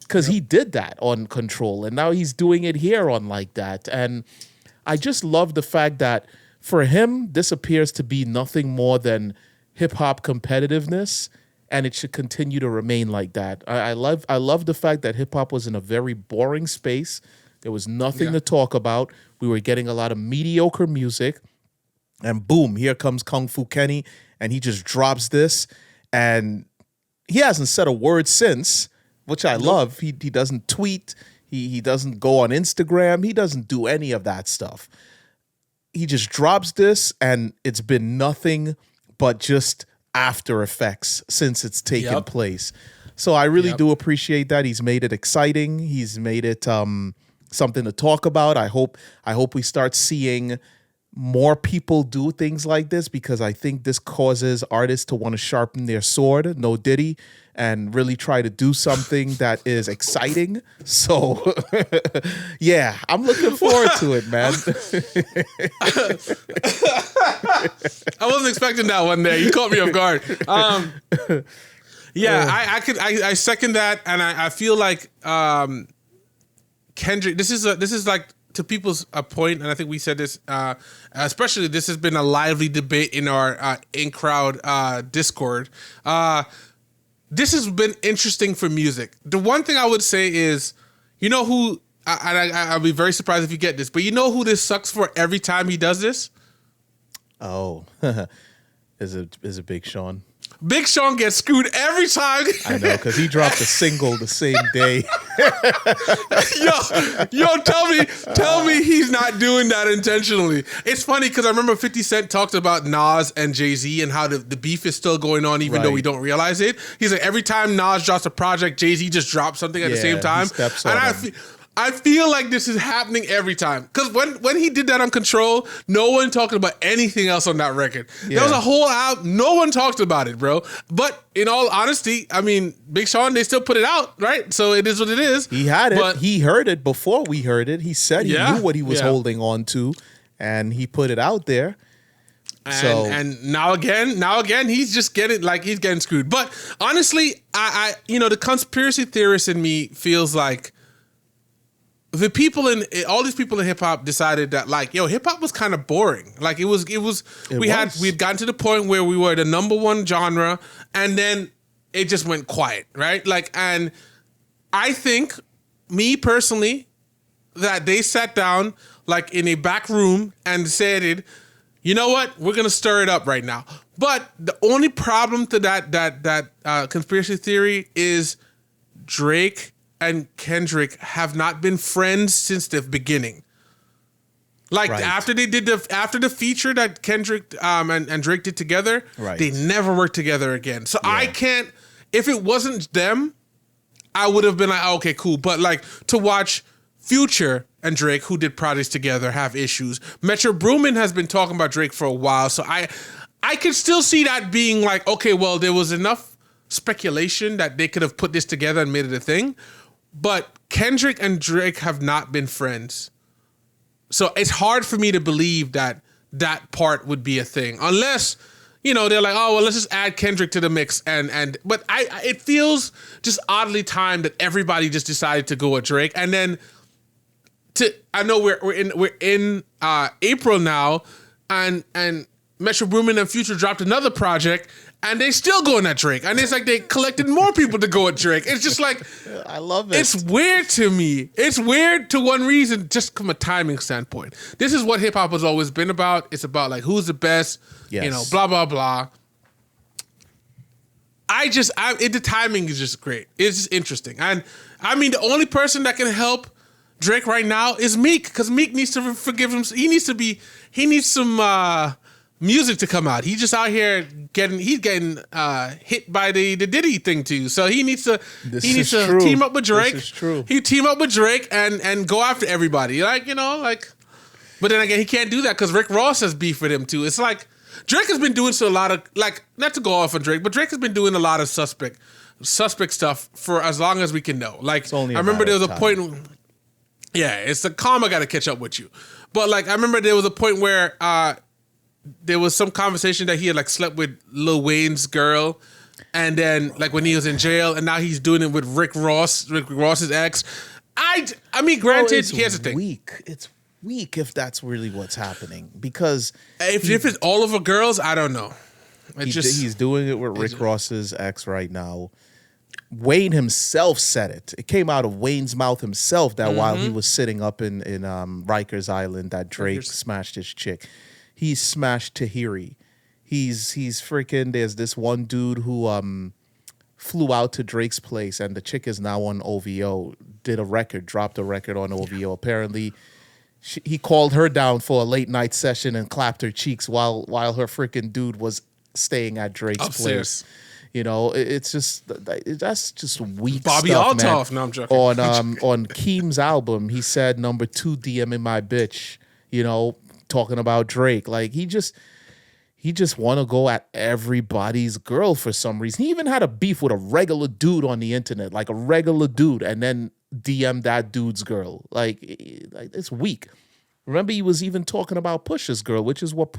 because he did that on Control and now he's doing it here on Like That. And I just love the fact that for him, this appears to be nothing more than hip hop competitiveness, and it should continue to remain like that. I love the fact that hip hop was in a very boring space. There was nothing to talk about. We were getting a lot of mediocre music. And boom, here comes Kung Fu Kenny. And he just drops this. And he hasn't said a word since, which I love. He doesn't tweet. He doesn't go on Instagram. He doesn't do any of that stuff. He just drops this. And it's been nothing but just after effects since it's taken place. So I really do appreciate that. He's made it exciting. He's made it something to talk about. I hope we start seeing more people do things like this because I think this causes artists to want to sharpen their sword, no Diddy, and really try to do something that is exciting. So, yeah, I'm looking forward to it, man. I wasn't expecting that one there. You caught me off guard. I second that, and I feel like Kendrick. This is like to people's point, and I think we said this. Especially, this has been a lively debate in our in-crowd Discord. This has been interesting for music. The one thing I would say is, who? I'll be very surprised if you get this, but you know who this sucks for every time he does this? Oh, is it Big Sean? Big Sean gets screwed every time. I know, because he dropped a single the same day. Tell me he's not doing that intentionally. It's funny because I remember 50 Cent talked about Nas and Jay-Z and how the beef is still going on even though we don't realize it. He's like, every time Nas drops a project, Jay-Z just drops something at the same time. I feel like this is happening every time. Because when he did that on Control, no one talked about anything else on that record. Yeah. There was a whole album, no one talked about it, bro. But in all honesty, I mean, Big Sean, they still put it out, right? So it is what it is. He had it. But he heard it before we heard it. He said he knew what he was holding on to, and he put it out there. And now again, he's just he's getting screwed. But honestly, I the conspiracy theorist in me feels like all these people in hip hop decided that hip hop was kind of boring. Like we had gotten to the point where we were the number one genre and then it just went quiet, right? And I think, me personally, that they sat down in a back room and said, you know what? We're going to stir it up right now. But the only problem to that conspiracy theory is Drake and Kendrick have not been friends since the beginning. After the feature that Kendrick and Drake did together, they never worked together again. So I can't. If it wasn't them, I would have been like, oh, okay, cool. But to watch Future and Drake, who did projects together, have issues. Metro Boomin has been talking about Drake for a while, so I could still see that being okay, well, there was enough speculation that they could have put this together and made it a thing. But Kendrick and Drake have not been friends. So it's hard for me to believe that part would be a thing. Unless, they're like, oh well, let's just add Kendrick to the mix, but it feels just oddly timed that everybody just decided to go with Drake, and then I know we're in April now, and Metro Boomin and Future dropped another project, and they still going at Drake, and it's like they collected more people to go at Drake. It's just like, I love it. It's weird to me. It's weird to one reason, just from a timing standpoint. This is what hip hop has always been about. It's about like who's the best, blah blah blah. The timing is just great. It's just interesting, and I mean the only person that can help Drake right now is Meek, because Meek needs to forgive him. He needs some music to come out. He's just out here getting hit by the Diddy thing too. So he needs to team up with Drake. This is true. He team up with Drake and go after everybody. But then again, he can't do that because Rick Ross has beef with him too. It's like Drake has been doing a lot of, like, not to go off on Drake, but Drake has been doing a lot of suspect stuff for as long as we can know. Like, I remember there was a point. Yeah, it's the karma got to catch up with you. But like, I remember there was a point where there was some conversation that he had like slept with Lil Wayne's girl, and then like when he was in jail, and now he's doing it with Rick Ross's ex. I mean, granted, here's the thing. It's weak if that's really what's happening, because if it's all over girls, I don't know. He's doing it with Rick Ross's ex right now. Wayne himself said it. It came out of Wayne's mouth himself that while he was sitting up in Rikers Island, that Drake smashed his chick. He smashed Tahiri. He's freaking. There's this one dude who flew out to Drake's place, and the chick is now on OVO. Dropped a record on OVO. Apparently, he called her down for a late night session and clapped her cheeks while her freaking dude was staying at Drake's place. It's just that's just weak Bobby stuff, Altoff. man. No, I'm joking. On Keem's album, he said number 2 DMing my bitch. Talking about Drake, like he just want to go at everybody's girl for some reason. He even had a beef with a regular dude on the internet, like a regular dude, and then DM that dude's girl. Like it's weak. Remember, he was even talking about Pusha's girl, which is what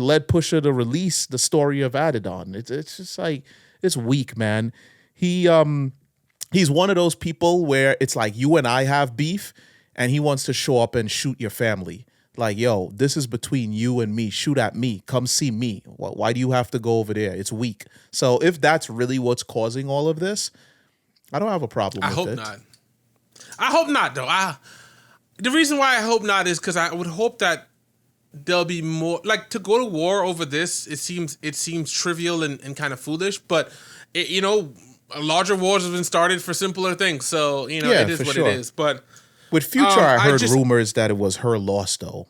led Pusha to release the story of Adidon. It's just like, it's weak, man. He's one of those people where it's like you and I have beef, and he wants to show up and shoot your family. Like, yo, this is between you and me. Shoot at me. Come see me. Why do you have to go over there? It's weak. So if that's really what's causing all of this, I don't have a problem with it. I hope not, though. The reason why I hope not is because I would hope that there'll be more, like, to go to war over this. It seems trivial and kind of foolish, but larger wars have been started for simpler things. So it is what it is. But with Future, I heard rumors that it was her loss, though.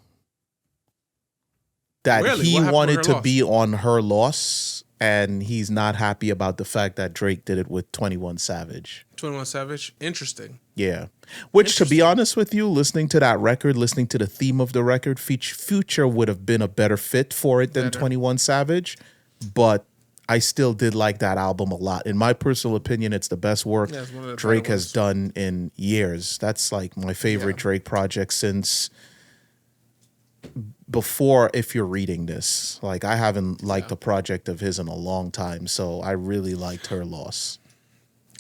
That really? He wanted to be on her loss, and he's not happy about the fact that Drake did it with 21 Savage. 21 Savage? Interesting. Yeah. Which, to be honest with you, listening to that record, listening to the theme of the record, Future would have been a better fit for it than 21 Savage. But I still did like that album a lot. In my personal opinion, it's the best work Drake has done in years. That's like my favorite Drake project since before If You're Reading This. Like, I haven't liked a project of his in a long time, so I really liked Her Loss.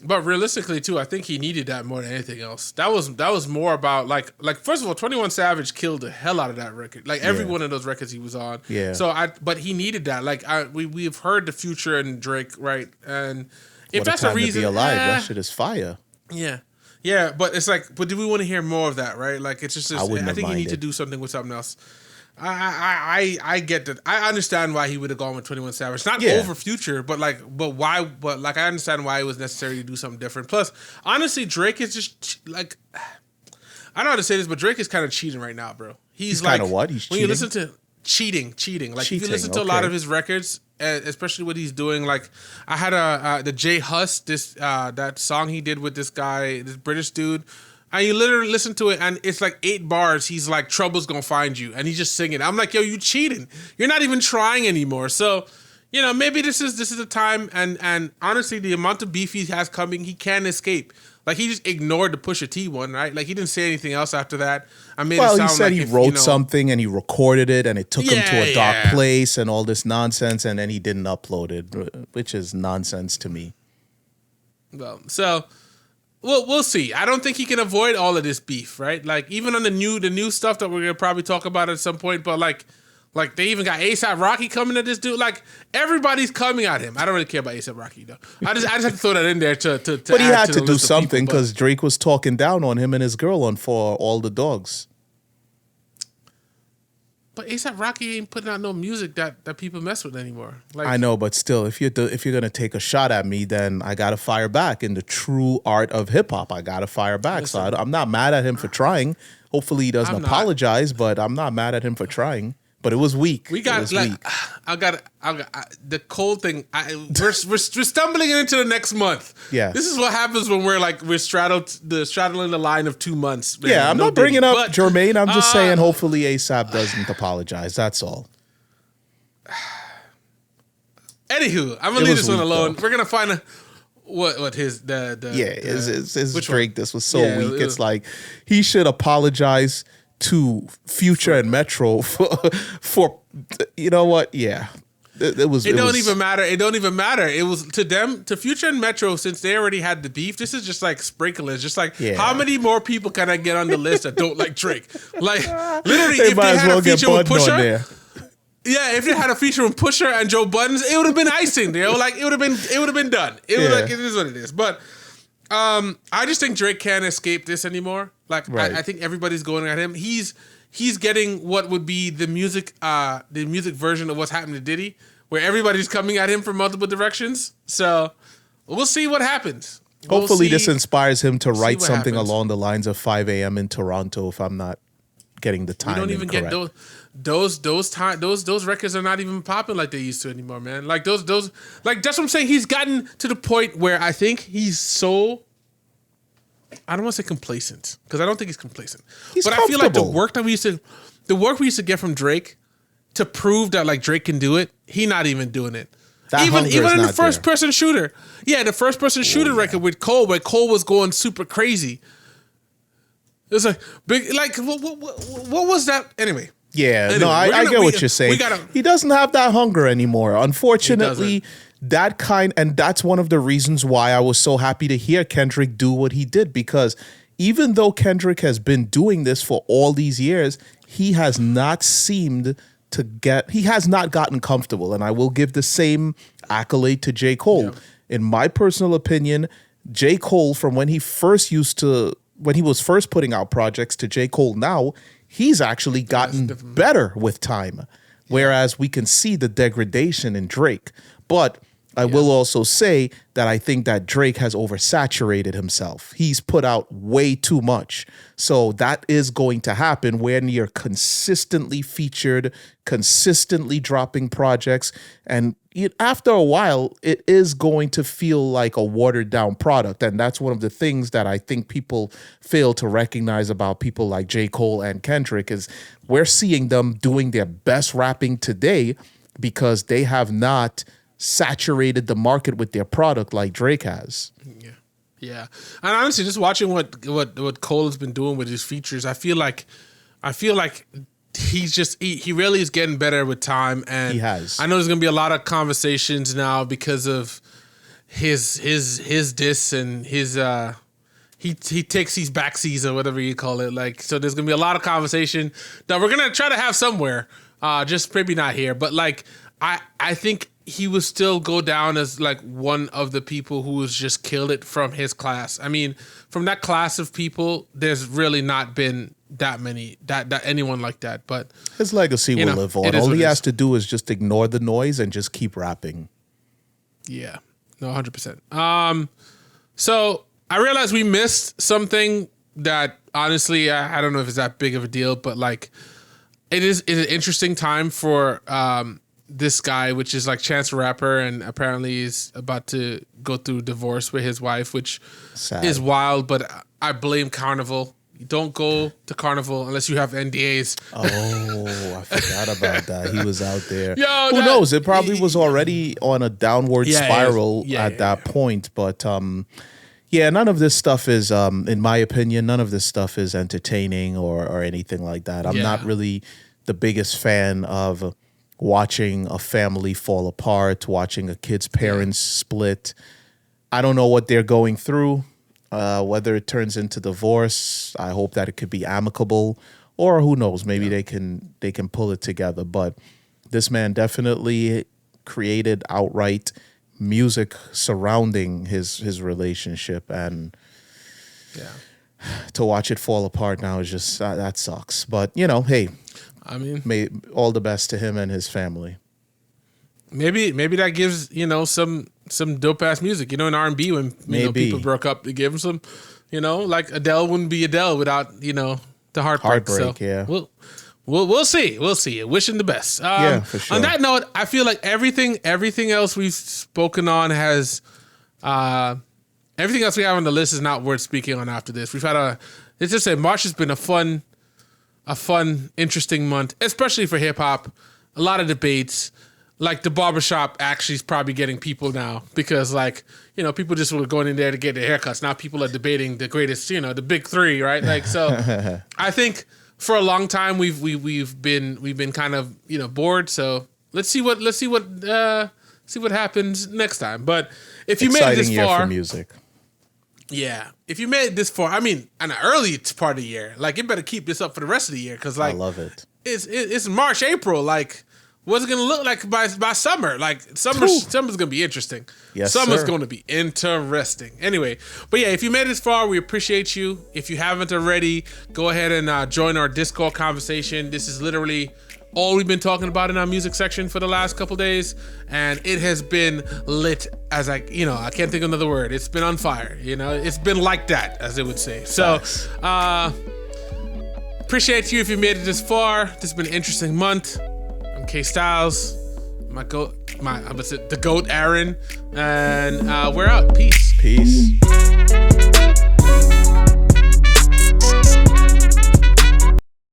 But realistically, too, I think he needed that more than anything else. That was more about like first of all, 21 Savage killed the hell out of that record. Like every one of those records he was on. Yeah. So but he needed that. Like we've heard the Future and Drake, right? And if that's a reason, to be alive, that shit is fire. Yeah. Yeah, but it's like, but do we want to hear more of that, right? Like it's just I think you need to do something with something else. I get that. I understand why he would have gone with 21 Savage. Not over Future, but why? But like, I understand why it was necessary to do something different. Plus, honestly, Drake is just like, I don't know how to say this, but Drake is kind of cheating right now, bro. He's like, kind of what? He's cheating? When you listen to cheating. Like, if you listen to a lot of his records, especially what he's doing, like I had the J Hus, that song he did with this guy, this British dude. And you literally listen to it, and it's like 8 bars. He's like, "Trouble's gonna find you," and he's just singing. I'm like, "Yo, you cheating? You're not even trying anymore." So, maybe this is the time, and honestly, the amount of beef he has coming, he can't escape. Like, he just ignored the Pusha T one, right? Like, he didn't say anything else after that. Well, he said he wrote something and he recorded it and it took him to a dark place and all this nonsense, and then he didn't upload it, which is nonsense to me. Well, so we'll see. I don't think he can avoid all of this beef, right? Like, even on the new stuff that we're gonna probably talk about at some point, but like they even got A$AP Rocky coming at this dude. Like, everybody's coming at him. I don't really care about A$AP Rocky though. I just have to throw that in there to but he had to do something because Drake was talking down on him and his girl on For All the Dogs. But A$AP Rocky ain't putting out no music that people mess with anymore. Like, I know, but still, if you're gonna take a shot at me, then I gotta fire back. In the true art of hip hop, I gotta fire back. Listen, so I'm not mad at him for trying. Hopefully, he doesn't apologize, but I'm not mad at him for trying. But it was weak. We got like weak. I got the cold thing. We're stumbling into the next month. Yeah, this is what happens when we're straddling the line of 2 months. Man. Yeah, I'm not bringing up Jermaine. I'm just saying. Hopefully, A$AP doesn't apologize. That's all. Anywho, I'm gonna leave this one alone. We're gonna find what his his Drake. This was so weak. It's like he should apologize to Future and Metro for you know what? Yeah. It don't even matter. It don't even matter. It was to them, to Future and Metro, since they already had the beef. This is just like sprinklers. Just like, how many more people can I get on the list that don't like Drake? Like, literally, if they had a feature with Pusha, if they had a feature with Pusha and Joe Buttons, it would have been icing. Like, it would have been done. It was like, it is what it is. But I just think Drake can't escape this anymore. Like, I think everybody's going at him. He's getting what would be the music version of what's happened to Diddy, where everybody's coming at him from multiple directions. So we'll see what happens. Hopefully this inspires him to write something along the lines of 5 a.m. in Toronto, if I'm not getting the time. We don't even get those records are not even popping like they used to anymore, man. Like those like, that's what I'm saying. He's gotten to the point where I think he's so, I don't want to say complacent, because I don't think he's complacent. But I feel like the work we used to get from Drake to prove that like Drake can do it, he not even doing it. Even in the first person shooter. Yeah, the first person shooter record with Cole, where Cole was going super crazy. It was like big, like what was that? Anyway. Yeah, I get what you're saying. He doesn't have that hunger anymore. Unfortunately, and that's one of the reasons why I was so happy to hear Kendrick do what he did, because even though Kendrick has been doing this for all these years, he has not gotten comfortable. And I will give the same accolade to J. Cole. Yeah. In my personal opinion, J. Cole, from when he was first putting out projects to J. Cole now, he's actually gotten better with time. Whereas we can see the degradation in Drake. But I will also say that I think that Drake has oversaturated himself. He's put out way too much. So that is going to happen when you're consistently featured, consistently dropping projects. And after a while, it is going to feel like a watered down product. And that's one of the things that I think people fail to recognize about people like J. Cole and Kendrick, is we're seeing them doing their best rapping today because they have not saturated the market with their product like Drake has. Yeah. And honestly, just watching what Cole has been doing with his features, I feel like he's just he really is getting better with time. And he has. I know there's gonna be a lot of conversations now because of his diss and his he takes these backseas or whatever you call it. Like, so there's gonna be a lot of conversation that we're gonna try to have somewhere. Just maybe not here, but like I think he would still go down as like one of the people who has just killed it from his class. I mean, from that class of people, there's really not been that many that anyone like that. But his legacy will live on. All he has to do is just ignore the noise and just keep rapping. Yeah, no, 100%. So I realized we missed something that honestly I don't know if it's that big of a deal, but like it's an interesting time for this guy, which is like Chance the Rapper, and apparently he's about to go through divorce with his wife, which is wild, but I blame Carnival. don't go to Carnival unless you have NDAs. Oh, I forgot about that. He was out there. Yo, Who knows? It probably was already on a downward spiral at that point. But none of this stuff is, in my opinion, none of this stuff is entertaining or anything like that. I'm not really the biggest fan of watching a family fall apart, watching a kid's parents split. I don't know what they're going through. Whether it turns into divorce, I hope that it could be amicable, or who knows, maybe they can pull it together. But this man definitely created outright music surrounding his relationship, and to watch it fall apart now is just that sucks. But hey, I mean, all the best to him and his family. Maybe that gives some dope ass music, in R&B when people broke up. They gave them some, like Adele wouldn't be Adele without the heartbreak. So we'll see. Wishing the best. For sure. On that note, I feel like everything else we've spoken on has everything else we have on the list is not worth speaking on after this. We've had let's just say March has been a fun, interesting month, especially for hip hop. A lot of debates. Like the barbershop actually is probably getting people now because people just were going in there to get their haircuts. Now people are debating the greatest, the big three, right? I think for a long time we've been kind of bored. So let's see what happens next time. But if you made it this far, year for music. Yeah, if you made it this far, I mean, an early part of the year, you better keep this up for the rest of the year because I love it. It's March, April, what's it going to look like by summer? Summer's going to be interesting. Yes, Summer's sir. going to be interesting. Anyway, but if you made it this far, we appreciate you. If you haven't already, go ahead and join our Discord conversation. This is literally all we've been talking about in our music section for the last couple days, and it has been lit as I can't think of another word. It's been on fire. It's been like that, as they would say. So, appreciate you if you made it this far. This has been an interesting month. I'm K Styles, the GOAT Aaron, and we're out. Peace.